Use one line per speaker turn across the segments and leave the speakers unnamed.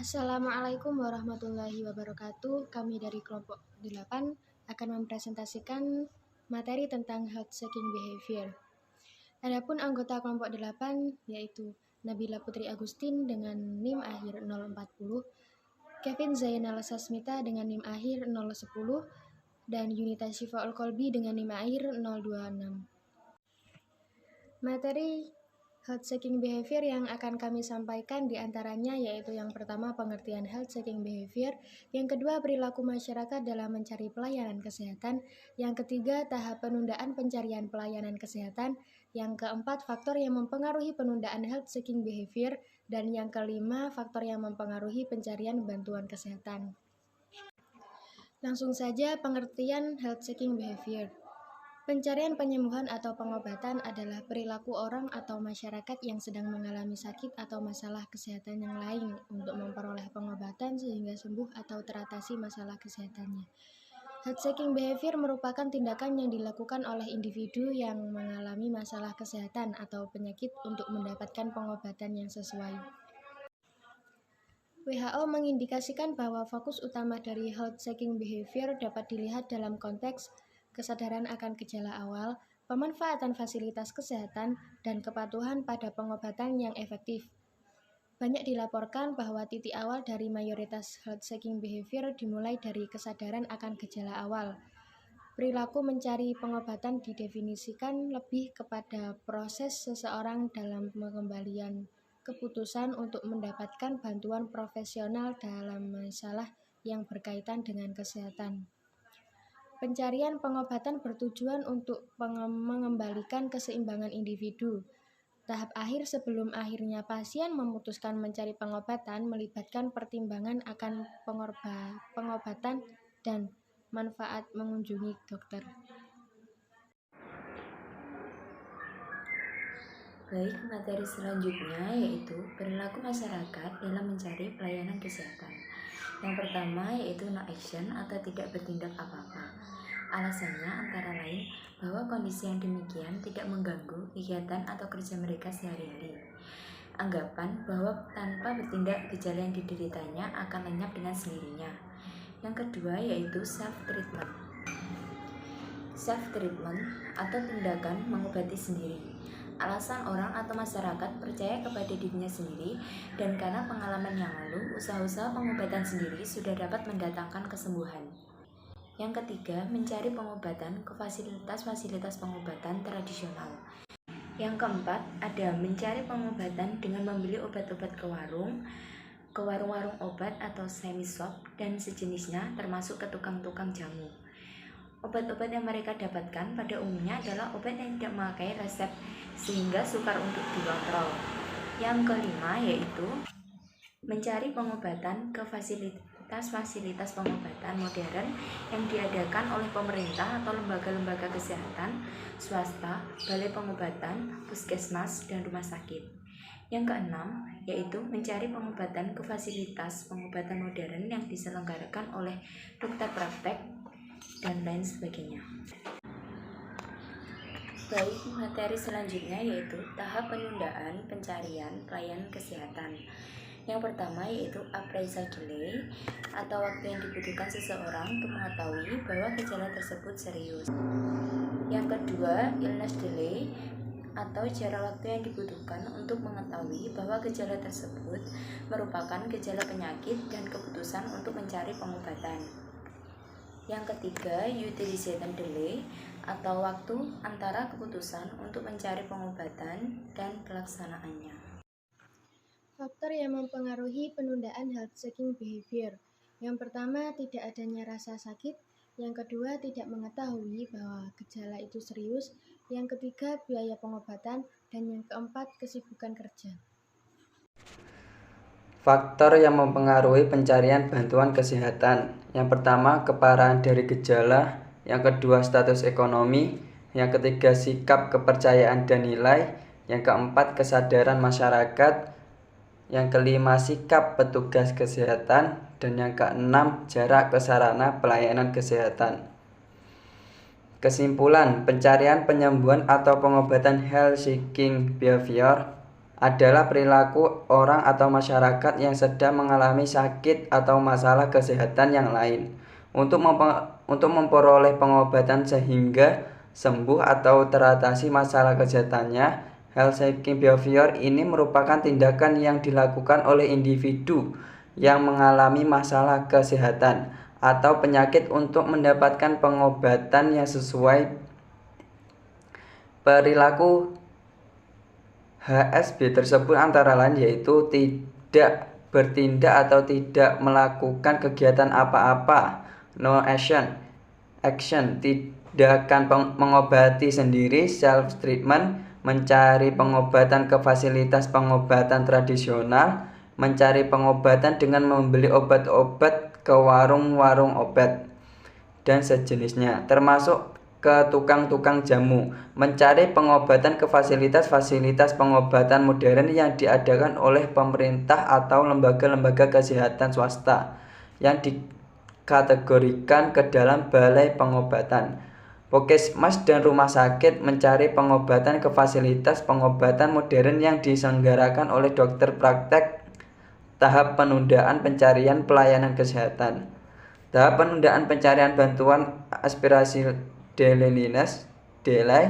Assalamualaikum warahmatullahi wabarakatuh. Kami dari kelompok 8 akan mempresentasikan materi tentang health seeking behavior. Adapun anggota kelompok 8 yaitu Nabila Putri Agustin dengan NIM akhir 040, Kevin Zainal Sasmita dengan NIM akhir 010, dan Yunita Syifa Al-Kolbi dengan NIM akhir 026. Materi health seeking behavior yang akan kami sampaikan diantaranya yaitu yang pertama pengertian health seeking behavior, yang kedua perilaku masyarakat dalam mencari pelayanan kesehatan, yang ketiga tahap penundaan pencarian pelayanan kesehatan, yang keempat faktor yang mempengaruhi penundaan health seeking behavior, dan yang kelima faktor yang mempengaruhi pencarian bantuan kesehatan. Langsung saja pengertian health seeking behavior. Pencarian penyembuhan atau pengobatan adalah perilaku orang atau masyarakat yang sedang mengalami sakit atau masalah kesehatan yang lain untuk memperoleh pengobatan sehingga sembuh atau teratasi masalah kesehatannya. Health seeking behavior merupakan tindakan yang dilakukan oleh individu yang mengalami masalah kesehatan atau penyakit untuk mendapatkan pengobatan yang sesuai. WHO mengindikasikan bahwa fokus utama dari health seeking behavior dapat dilihat dalam konteks kesadaran akan gejala awal, pemanfaatan fasilitas kesehatan, dan kepatuhan pada pengobatan yang efektif. Banyak dilaporkan bahwa titik awal dari mayoritas health seeking behavior dimulai dari kesadaran akan gejala awal. Perilaku mencari pengobatan didefinisikan lebih kepada proses seseorang dalam pengembalian keputusan untuk mendapatkan bantuan profesional dalam masalah yang berkaitan dengan kesehatan. Pencarian pengobatan bertujuan untuk mengembalikan keseimbangan individu. Tahap akhir sebelum akhirnya pasien memutuskan mencari pengobatan melibatkan pertimbangan akan pengobatan dan manfaat mengunjungi dokter.
Baik, materi selanjutnya yaitu perilaku masyarakat dalam mencari pelayanan kesehatan. Yang pertama yaitu no action atau tidak bertindak apa-apa. Alasannya antara lain bahwa kondisi yang demikian tidak mengganggu kegiatan atau kerja mereka sehari-hari. Anggapan bahwa tanpa bertindak gejala yang dideritanya akan lenyap dengan sendirinya. Yang kedua yaitu self-treatment. Self-treatment atau tindakan mengobati sendiri. Alasan orang atau masyarakat percaya kepada dirinya sendiri dan karena pengalaman yang lalu, usaha-usaha pengobatan sendiri sudah dapat mendatangkan kesembuhan. Yang ketiga, mencari pengobatan ke fasilitas-fasilitas pengobatan tradisional. Yang keempat, ada mencari pengobatan dengan membeli obat-obat ke warung-warung obat atau semi-shop dan sejenisnya termasuk ke tukang-tukang jamu. Obat-obat yang mereka dapatkan pada umumnya adalah obat yang tidak memakai resep sehingga sukar untuk dikontrol. Yang kelima yaitu mencari pengobatan ke fasilitas pengobatan modern yang diadakan oleh pemerintah atau lembaga-lembaga kesehatan, swasta, balai pengobatan, puskesmas, dan rumah sakit. Yang keenam yaitu mencari pengobatan ke fasilitas pengobatan modern yang diselenggarakan oleh dokter praktek dan lain sebagainya. Baik, materi selanjutnya yaitu tahap penundaan pencarian pelayanan kesehatan. Yang pertama yaitu appraisal delay atau waktu yang dibutuhkan seseorang untuk mengetahui bahwa gejala tersebut serius. Yang kedua, illness delay atau jarak waktu yang dibutuhkan untuk mengetahui bahwa gejala tersebut merupakan gejala penyakit dan keputusan untuk mencari pengobatan. Yang ketiga, utilization delay atau waktu antara keputusan untuk mencari pengobatan dan pelaksanaannya.
Faktor yang mempengaruhi penundaan health seeking behavior. Yang pertama, tidak adanya rasa sakit. Yang kedua, tidak mengetahui bahwa gejala itu serius. Yang ketiga, biaya pengobatan. Dan yang keempat, kesibukan kerja.
Faktor yang mempengaruhi pencarian bantuan kesehatan. Yang pertama, keparahan dari gejala. Yang kedua, status ekonomi. Yang ketiga, sikap, kepercayaan, dan nilai. Yang keempat, kesadaran masyarakat. Yang kelima, sikap petugas kesehatan. Dan yang keenam, jarak ke sarana pelayanan kesehatan. Kesimpulan, pencarian penyembuhan atau pengobatan health seeking behavior adalah perilaku orang atau masyarakat yang sedang mengalami sakit atau masalah kesehatan yang lain untuk memperoleh pengobatan sehingga sembuh atau teratasi masalah kesehatannya. Health seeking behavior ini merupakan tindakan yang dilakukan oleh individu yang mengalami masalah kesehatan atau penyakit untuk mendapatkan pengobatan yang sesuai. Perilaku HSB tersebut antara lain yaitu tidak bertindak atau tidak melakukan kegiatan apa-apa, no action, tindakan mengobati sendiri, self treatment, mencari pengobatan ke fasilitas pengobatan tradisional, mencari pengobatan dengan membeli obat-obat ke warung-warung obat dan sejenisnya, termasuk ke tukang-tukang jamu, mencari pengobatan ke fasilitas-fasilitas pengobatan modern yang diadakan oleh pemerintah atau lembaga-lembaga kesehatan swasta yang dikategorikan ke dalam balai pengobatan, puskesmas dan rumah sakit, mencari pengobatan ke fasilitas pengobatan modern yang diselenggarakan oleh dokter praktek. Tahap penundaan pencarian pelayanan kesehatan. Tahap penundaan pencarian bantuan aspirasi delay.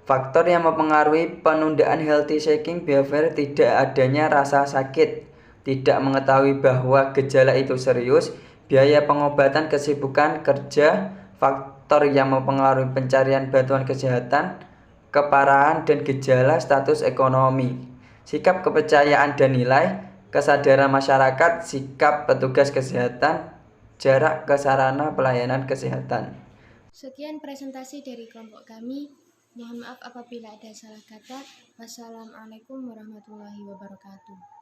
Faktor yang mempengaruhi penundaan healthy seeking behavior: tidak adanya rasa sakit, tidak mengetahui bahwa gejala itu serius, biaya pengobatan, kesibukan kerja. Faktor yang mempengaruhi pencarian bantuan kesehatan: keparahan dan gejala, status ekonomi, sikap kepercayaan dan nilai, kesadaran masyarakat, sikap petugas kesehatan, jarak ke sarana pelayanan kesehatan.
Sekian presentasi dari kelompok kami. Mohon maaf apabila ada salah kata. Wassalamualaikum warahmatullahi wabarakatuh.